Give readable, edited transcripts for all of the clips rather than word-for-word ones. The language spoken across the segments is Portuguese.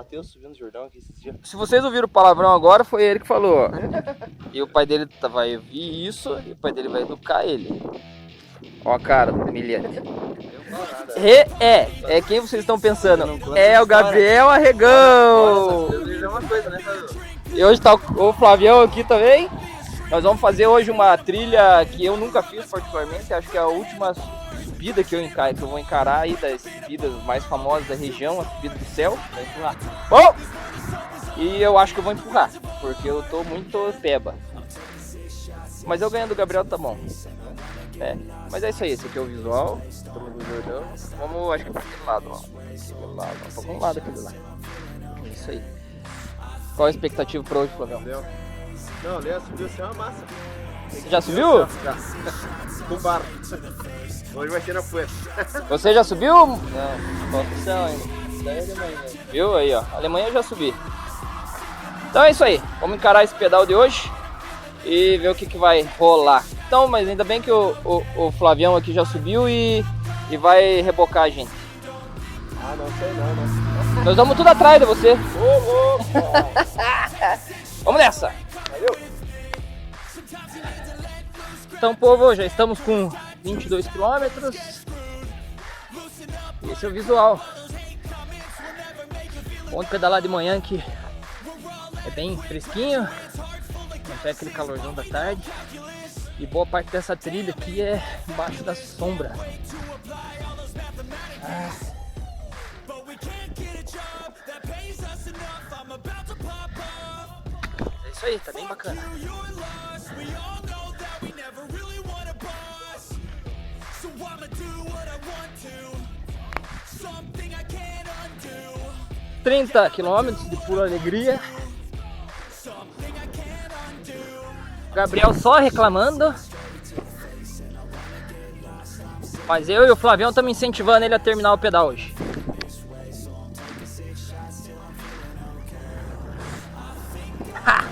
bateu subindo o Jordão aqui esses dias. Se vocês ouviram o palavrão agora, foi ele que falou. E o pai dele vai ouvir isso e o pai dele vai educar ele. Ó a cara do Emiliano. É quem vocês estão pensando? É o Gabriel Arregão. É uma coisa, né, E hoje tá o Flavião aqui também. Nós vamos fazer hoje uma trilha que eu nunca fiz particularmente. Acho que é a última subida que eu vou encarar aí, das subidas mais famosas da região, a subida do céu. Vai empurrar. Bom! E eu acho que eu vou empurrar, porque eu tô muito peba. Mas eu ganhando do Gabriel tá bom. É, mas é isso aí, esse aqui é o visual. Estamos no Jordão. Vamos, acho que pra aquele lado, ó. Aquele lado, ó. Pra um lado aquele lá. É isso aí. Qual a expectativa pra hoje, Flavião? Não, o Léo subiu assim uma massa. Você já subiu? Já. Com barro. Hoje vai ser na poeira. Você já subiu? Não, Oficial ainda. Daí é Alemanha. viu aí, ó. Alemanha eu já subi. Então é isso aí. Vamos encarar esse pedal de hoje e ver o que vai rolar. Então, mas ainda bem que o Flavião aqui já subiu e vai rebocar a gente. Ah, não sei não. Nós vamos tudo atrás de você. Ô, louco! Vamos nessa! Valeu! Então, povo, já estamos com 22 km. Esse é o visual. Bom de pedalar de manhã que é bem fresquinho. Não tem aquele calorzão da tarde. E boa parte dessa trilha aqui é embaixo da sombra. É isso aí, tá bem bacana. ...30 km de pura alegria. Gabriel só reclamando. Mas eu e o Flavião estamos incentivando ele a terminar o pedal hoje. Ha!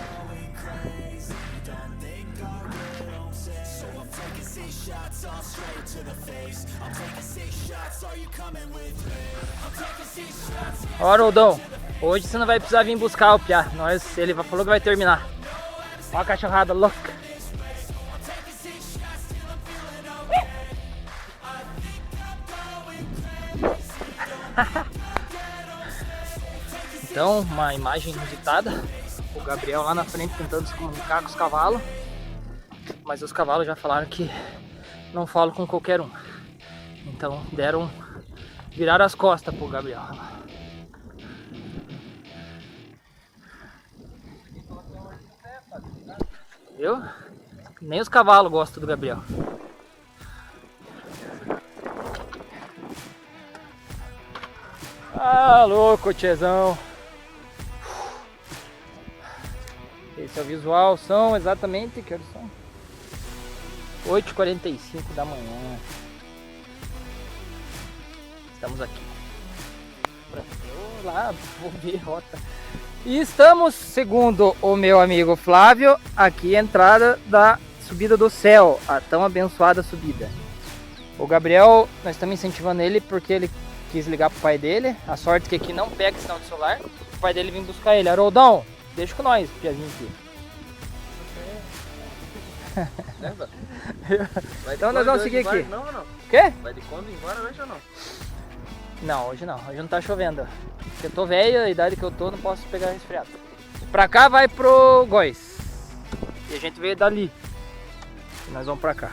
Ó, Roldão, hoje você não vai precisar vir buscar o piá. Ele falou que vai terminar. Ó a cachorrada louca. Então, uma imagem inusitada. O Gabriel lá na frente tentando se comunicar com os cavalos. Mas os cavalos já falaram que não falam com qualquer um. Então viraram as costas pro Gabriel. Viu? Nem os cavalos gostam do Gabriel. Ah, louco, tiezão. Esse é o visual, são exatamente, que horas são? 8h45 da manhã. Estamos aqui. Vou lá, vou ver a rota. E estamos, segundo o meu amigo Flávio, aqui a entrada da subida do céu, a tão abençoada subida. O Gabriel, nós estamos incentivando ele porque ele quis ligar pro pai dele. A sorte é que aqui não pega sinal de celular. O pai dele vem buscar ele. Haroldão, deixa com nós, piazinho aqui. Então nós vamos seguir aqui. Não. Quê? Vai de Kombi embora hoje ou não? Não, hoje não. Hoje não tá chovendo. Porque eu tô velho, a idade que eu tô, não posso pegar resfriado. Pra cá vai pro Góis. E a gente veio dali. E nós vamos pra cá.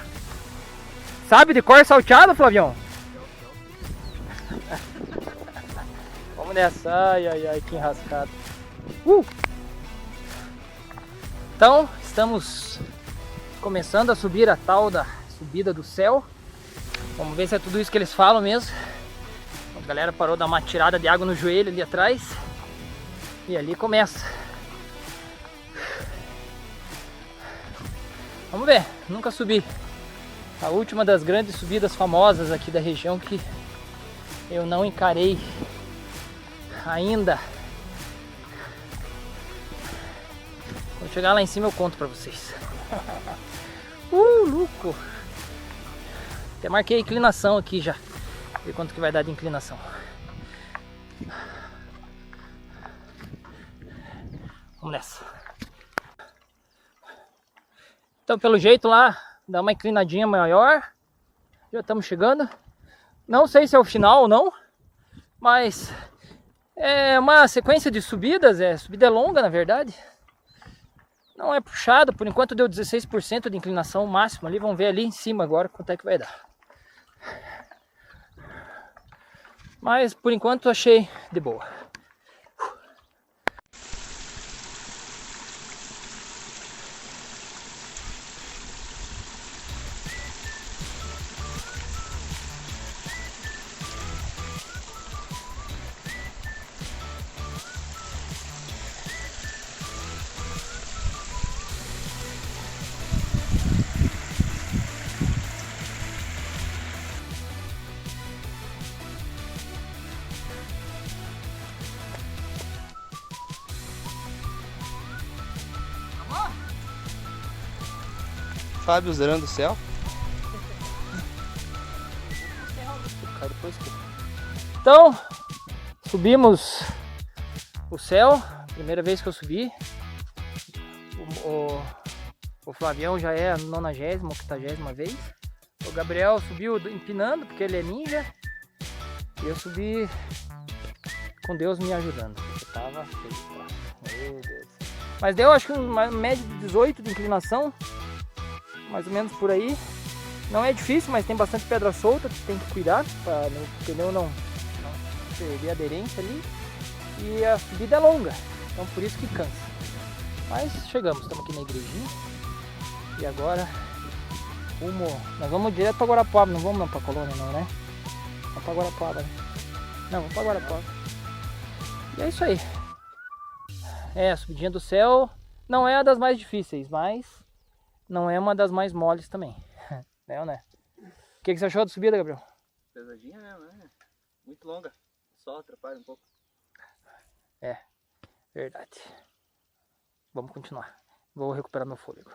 Sabe de cor salteado, Flavião? Vamos nessa. Ai, que enrascado. Então, estamos começando a subir a tal da subida do céu. Vamos ver se é tudo isso que eles falam mesmo. A galera parou de dar uma tirada de água no joelho ali atrás. E ali começa. Vamos ver, nunca subi. A última das grandes subidas famosas aqui da região que eu não encarei ainda. Quando chegar lá em cima eu conto pra vocês. Louco! Até marquei a inclinação aqui já. Ver quanto que vai dar de inclinação. Vamos nessa. Então, pelo jeito lá, dá uma inclinadinha maior. Já estamos chegando. Não sei se é o final ou não, mas é uma sequência de subidas. Subida é longa, na verdade. Não é puxado, por enquanto deu 16% de inclinação máxima ali. Vamos ver ali em cima agora quanto é que vai dar. Mas por enquanto achei de boa. Fábio zerando o céu. Então, subimos o céu, primeira vez que eu subi. O Flavião já é a 90ª, 80ª vez. O Gabriel subiu empinando, porque ele é ninja. E eu subi com Deus me ajudando. Eu tava feio, meu Deus. Mas deu acho que uma média de 18 de inclinação. Mais ou menos por aí. Não é difícil, mas tem bastante pedra solta, tem que cuidar para o pneu não perder a aderência ali. E a subida é longa, então por isso que cansa. Mas chegamos, estamos aqui na igrejinha. E agora nós vamos direto para Guarapuava, não vamos para Colônia não, né? Vamos para Guarapuava, né? Não, vamos para Guarapuava. E é isso aí. A subidinha do céu não é a das mais difíceis, mas não é uma das mais moles também. Né ou né? O que você achou da subida, Gabriel? Pesadinha mesmo, né? Muito longa. Só atrapalha um pouco. É, verdade. Vamos continuar. Vou recuperar meu fôlego.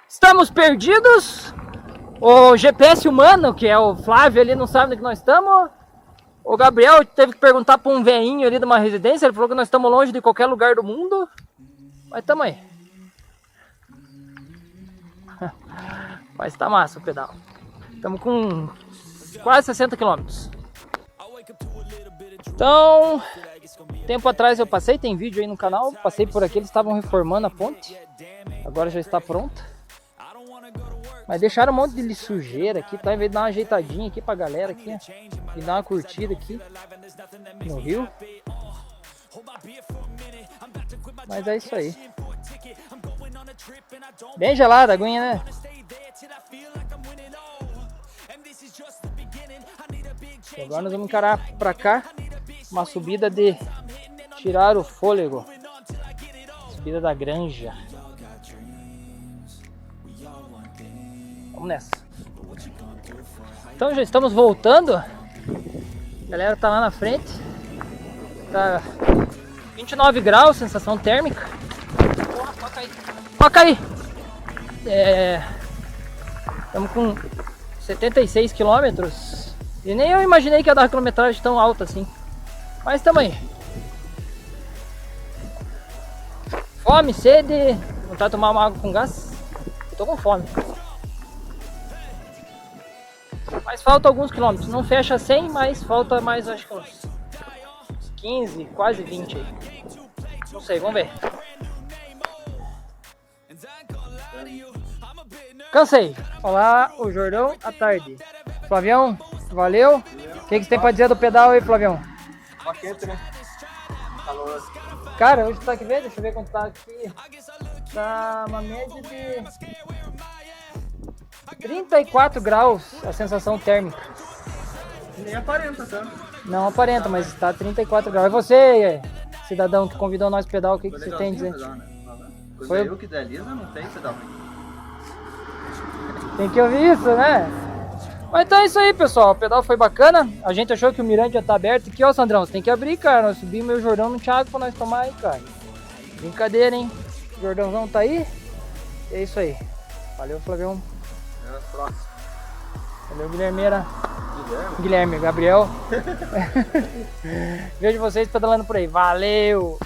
Estamos perdidos. O GPS humano, que é o Flávio ali, não sabe onde que nós estamos. O Gabriel teve que perguntar para um velhinho ali de uma residência. Ele falou que nós estamos longe de qualquer lugar do mundo. Mas estamos aí. Mas tá massa o pedal. Estamos com quase 60 km. Então, tempo atrás eu passei, tem vídeo aí no canal. Passei por aqui, eles estavam reformando a ponte. Agora já está pronta. Mas deixaram um monte de sujeira aqui, tá? Em vez de dar uma ajeitadinha aqui pra galera aqui, ó, e dar uma curtida aqui no rio. Mas é isso aí. Bem gelada a aguinha, né? E agora nós vamos encarar pra cá uma subida de tirar o fôlego. Subida da Granja. Vamos nessa. Então já estamos voltando. A galera tá lá na frente. Tá 29 graus, sensação térmica. Porra, pode cair. Pode cair. Estamos com 76 quilômetros. E nem eu imaginei que ia dar uma quilometragem tão alta assim. Mas estamos aí. Fome, sede. Vontade de tomar uma água com gás. Eu tô com fome. Mas falta alguns quilômetros, não fecha 100, mas falta mais, acho que uns 15, quase 20 aí. Não sei, vamos ver. Cansei. Olá, o Jordão à tarde. Flavião, valeu. O que você tem pra dizer do pedal aí, Flavião? Tá quente, né? Calor. Cara, hoje tá aqui, deixa eu ver quanto tá aqui. Tá uma média de 34 graus a sensação térmica. Nem aparenta, tá? Não aparenta, mas está 34 graus. E você, cidadão que convidou nós pro pedal, o que você tem a dizer? Pedal, né? Coisa Foi- eu que idealiza, não tem pedal. Tem que ouvir isso, né? Mas então é isso aí, pessoal. O pedal foi bacana. A gente achou que o mirante já tá aberto. Aqui, ó, Sandrão, você tem que abrir, cara. Nós subimos e o Jordão não tinha água pra nós tomar aí, cara. Brincadeira, hein? O Jordãozão tá aí. E é isso aí. Valeu, Flavião. É, próximo. Valeu, Guilhermeira. Guilherme. Guilherme, Gabriel. Vejo vocês pedalando por aí. Valeu!